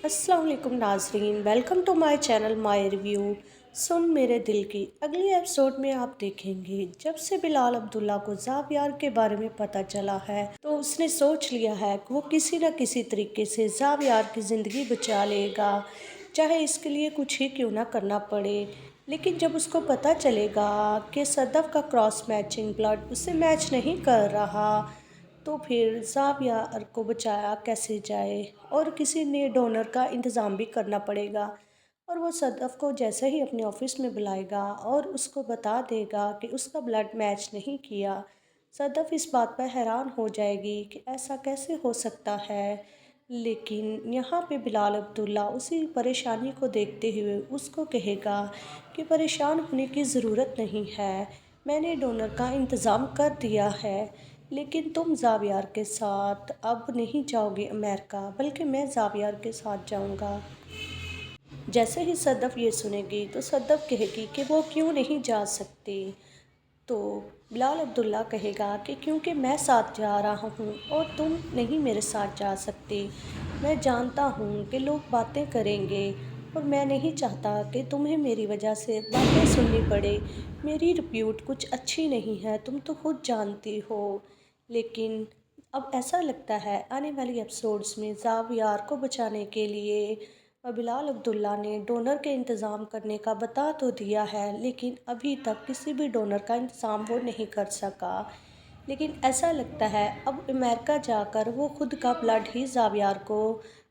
अस्सलाम वालेकुम नाजरीन, welcome to my channel my review. सुन मेरे दिल की अगली एपिसोड में आप देखेंगे जब से बिलाल अब्दुल्ला को ज़ावियार के बारे में पता चला है तो उसने सोच लिया है कि वो किसी न किसी तरीके से ज़ावियार की ज़िंदगी बचा लेगा, चाहे इसके लिए कुछ ही क्यों ना करना पड़े। लेकिन जब उसको पता चलेगा कि सदफ़ का क्रॉस मैचिंग ब्लड उससे मैच नहीं कर रहा तो फिर ज़ावियार को बचाया कैसे जाए और किसी ने डोनर का इंतज़ाम भी करना पड़ेगा। और वो सदफ़ को जैसे ही अपने ऑफिस में बुलाएगा और उसको बता देगा कि उसका ब्लड मैच नहीं किया, सदफ़ इस बात पर हैरान हो जाएगी कि ऐसा कैसे हो सकता है। लेकिन यहाँ पे बिलाल अब्दुल्ला उसी परेशानी को देखते हुए उसको कहेगा कि परेशान होने की ज़रूरत नहीं है, मैंने डोनर का इंतज़ाम कर दिया है। लेकिन तुम ज़ावियार के साथ अब नहीं जाओगे अमेरिका, बल्कि मैं ज़ावियार के साथ जाऊंगा। जैसे ही सदफ़ ये सुनेगी तो सदफ़ कहेगी कि वो क्यों नहीं जा सकती। तो बिलाल अब्दुल्ला कहेगा कि क्योंकि मैं साथ जा रहा हूँ और तुम नहीं मेरे साथ जा सकते। मैं जानता हूँ कि लोग बातें करेंगे और मैं नहीं चाहता कि तुम्हें मेरी वजह से बातें सुननी पड़े। मेरी रिप्यूट कुछ अच्छी नहीं है, तुम तो खुद जानती हो। लेकिन अब ऐसा लगता है आने वाली एपिसोड्स में ज़ावियार को बचाने के लिए बिलाल अब्दुल्ला ने डोनर के इंतज़ाम करने का बता तो दिया है, लेकिन अभी तक किसी भी डोनर का इंतज़ाम वो नहीं कर सका। लेकिन ऐसा लगता है अब अमेरिका जाकर वो खुद का ब्लड ही ज़ावियार को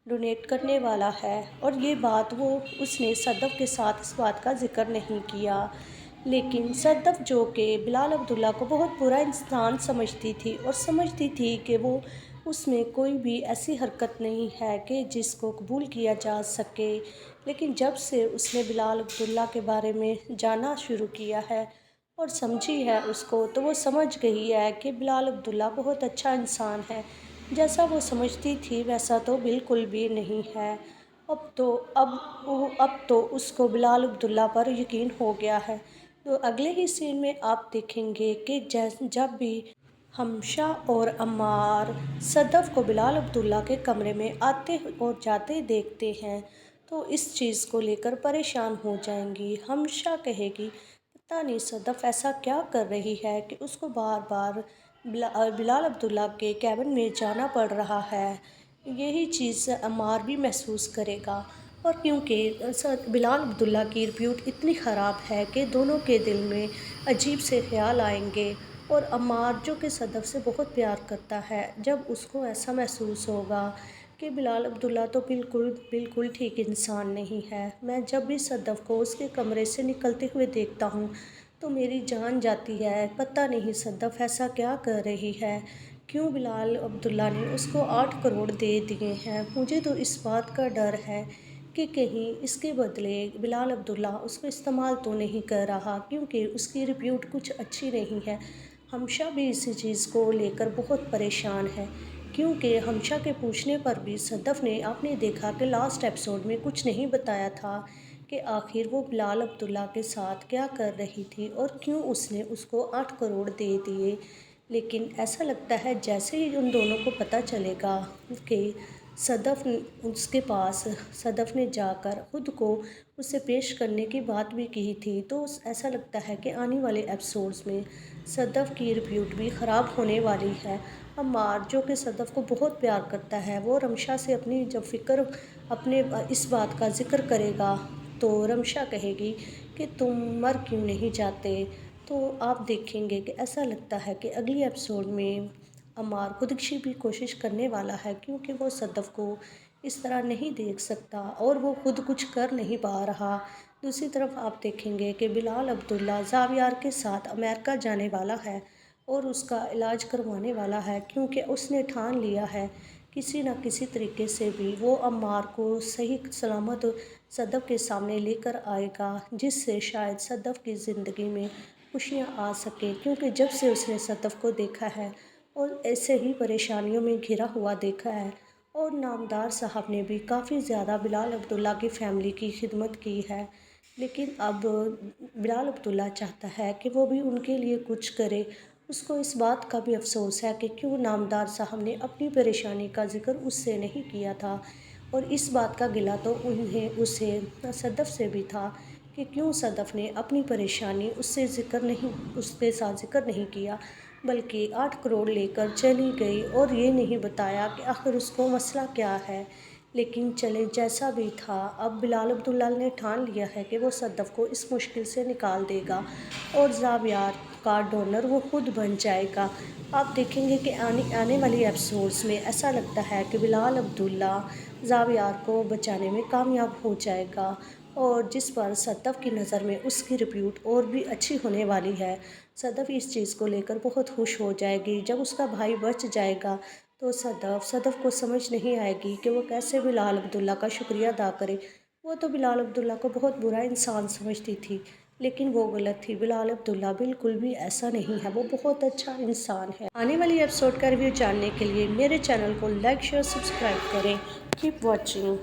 डोनेट करने वाला है। और ये बात वो उसने सदफ़ के साथ इस बात का ज़िक्र नहीं किया। लेकिन सदफ़ जो कि बिलाल अब्दुल्ला को बहुत बुरा इंसान समझती थी और समझती थी कि वो उसमें कोई भी ऐसी हरकत नहीं है कि जिसको कबूल किया जा सके। लेकिन जब से उसने बिलाल अब्दुल्ला के बारे में जानना शुरू किया है और समझी है उसको, तो वो समझ गई है कि बिलाल अब्दुल्ला बहुत अच्छा इंसान है। जैसा वो समझती थी वैसा तो बिल्कुल भी नहीं है। अब तो अब तो उसको बिलाल अब्दुल्ला पर यकीन हो गया है। तो अगले ही सीन में आप देखेंगे कि जब भी हमशा और अम्मार सदफ़ को बिलाल अब्दुल्ला के कमरे में आते और जाते देखते हैं तो इस चीज़ को लेकर परेशान हो जाएंगी। हमशा कहेगी पता नहीं सदफ़ ऐसा क्या कर रही है कि उसको बार बार बिलाल अब्दुल्ला के कैबिन में जाना पड़ रहा है। यही चीज़ अम्मार भी महसूस करेगा। और क्योंकि बिलाल अब्दुल्ला की रिप्यूट इतनी ख़राब है कि दोनों के दिल में अजीब से ख्याल आएंगे। और अम्मार जो कि सदफ़ से बहुत प्यार करता है, जब उसको ऐसा महसूस होगा कि बिलाल अब्दुल्ला तो बिल्कुल बिल्कुल ठीक इंसान नहीं है, मैं जब भी सदफ़ को उसके कमरे से निकलते हुए देखता हूँ तो मेरी जान जाती है। पता नहीं सदफ़ ऐसा क्या कर रही है, क्यों बिलाल अब्दुल्ला ने उसको 8 करोड़ दे दिए हैं। मुझे तो इस बात का डर है कि कहीं इसके बदले बिलाल अब्दुल्ला उसको इस्तेमाल तो नहीं कर रहा, क्योंकि उसकी रिप्यूट कुछ अच्छी नहीं है। हमशा भी इसी चीज़ को लेकर बहुत परेशान है, क्योंकि हमशा के पूछने पर भी सदफ़ ने आपने देखा कि लास्ट एपिसोड में कुछ नहीं बताया था कि आखिर वो बिलाल अब्दुल्ला के साथ क्या कर रही थी और क्यों उसने उसको 8 करोड़ दे दिए। लेकिन ऐसा लगता है जैसे ही उन दोनों को पता चलेगा कि उसके पास सदफ़ ने जाकर ख़ुद को उसे पेश करने की बात भी की थी, तो ऐसा लगता है कि आने वाले एपिसोड्स में सदफ़ की रिप्यूट भी ख़राब होने वाली है। अम्मार जो कि सदफ़ को बहुत प्यार करता है, वो रमशा से अपनी जब फ़िक्र अपने इस बात का ज़िक्र करेगा तो रमशा कहेगी कि तुम मर क्यों नहीं जाते। तो आप देखेंगे कि ऐसा लगता है कि अगली एपिसोड में अम्मार खुदकुशी भी कोशिश करने वाला है, क्योंकि वो सदफ़ को इस तरह नहीं देख सकता और वो खुद कुछ कर नहीं पा रहा। दूसरी तरफ आप देखेंगे कि बिलाल अब्दुल्ला ज़ावियार के साथ अमेरिका जाने वाला है और उसका इलाज करवाने वाला है, क्योंकि उसने ठान लिया है किसी न किसी तरीके से भी वो अम्मार को सही सलामत सदफ़ के सामने लेकर आएगा, जिससे शायद सदफ़ की ज़िंदगी में खुशियाँ आ सकें। क्योंकि जब से उसने सदफ़ को देखा है और ऐसे ही परेशानियों में घिरा हुआ देखा है, और नामदार साहब ने भी काफ़ी ज़्यादा बिलाल अब्दुल्ला की फ़ैमिली की खिदमत की है। लेकिन अब बिलाल अब्दुल्ला चाहता है कि वो भी उनके लिए कुछ करे। उसको इस बात का भी अफ़सोस है कि क्यों नामदार साहब ने अपनी परेशानी का ज़िक्र उससे नहीं किया था اور اس بات کا گلہ تو اسے صدف سے بھی تھا کہ کیوں صدف نے اپنی پریشانی اس کے ساتھ ذکر نہیں کیا، بلکہ 8 کروڑ لے کر چلی گئی اور یہ نہیں بتایا کہ آخر اس کو مسئلہ کیا ہے۔ لیکن چلے جیسا بھی تھا، اب بلال عبداللہ نے ٹھان لیا ہے کہ وہ صدف کو اس مشکل سے نکال دے گا اور زاویار کا ڈونر وہ خود بن جائے گا۔ آپ دیکھیں گے کہ آنے والی ایپیسوڈز میں ایسا لگتا ہے کہ بلال عبداللہ زاویار کو بچانے میں کامیاب ہو جائے گا، اور جس پر صدف کی نظر میں اس کی ریپیوٹ اور بھی اچھی ہونے والی ہے۔ صدف اس چیز کو لے کر بہت خوش ہو جائے گی۔ جب اس کا بھائی بچ جائے گا تو صدف کو سمجھ نہیں آئے گی کہ وہ کیسے بلال عبداللہ کا شکریہ ادا کرے۔ وہ تو بلال عبداللہ کو بہت برا انسان سمجھتی تھی، لیکن وہ غلط تھی۔ بلال عبداللہ بالکل بھی ایسا نہیں ہے، وہ بہت اچھا انسان ہے۔ آنے والی ایپیسوڈ کا ریویو جاننے کے لیے میرے چینل کو لائک، شیئر، سبسکرائب کریں۔ Keep watching.